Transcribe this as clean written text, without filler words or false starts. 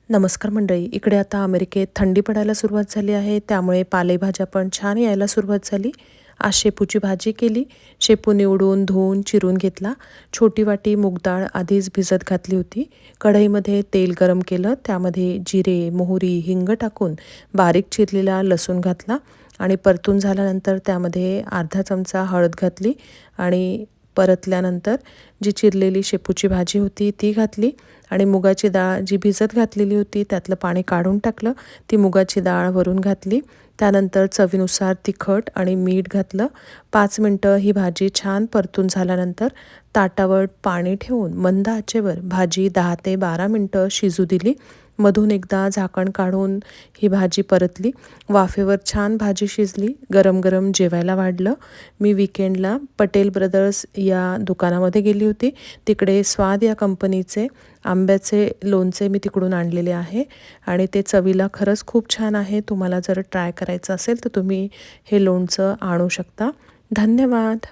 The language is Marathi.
नमस्कार मंडळी. इकडे आता अमेरिकेत थंडी पडायला सुरुवात झाली आहे, त्यामुळे पालेभाज्या पण छान यायला सुरुवात झाली. आज शेपूची भाजी केली. शेपू निवडून, धुवून, चिरून घेतला. छोटी वाटी मूग डाळ आधीच भिजत घातली होती. कढईमध्ये तेल गरम केलं. त्यामध्ये जिरे, मोहरी, हिंग टाकून बारीक चिरलेला लसूण घातला आणि परतून झाल्यानंतर त्यामध्ये अर्धा चमचा हळद घातली आणि परतल्यानंतर जी चिरलेली शेपूची भाजी होती ती घातली आणि मुगाची डाळ जी भिजत घातलेली होती त्यातलं पाणी काढून टाकलं. ती मुगाची डाळ वरून घातली. त्यानंतर चवीनुसार तिखट आणि मीठ घातलं. 5 मिनटं ही भाजी छान परतून झाल्यानंतर ताटावर पाणी ठेवून मंद आचेवर भाजी 10 ते 12 मिनटं शिजू दिली. मधून एकदा झाकण काढून ही भाजी परतली. वाफेवर छान भाजी शिजली. गरम गरम जेवायला वाढलं. मी विकेंडला पटेल ब्रदर्स या दुकानामध्ये गेली होती. तिकडे स्वाद या कंपनीचे आंब्याचे लोणचे मी तिकडून आणलेले आहे आणि ते चवीला खरंच खूप छान आहे. तुम्हाला जर ट्राय करायचं असेल तर तुम्ही हे लोणचं आणू शकता. धन्यवाद.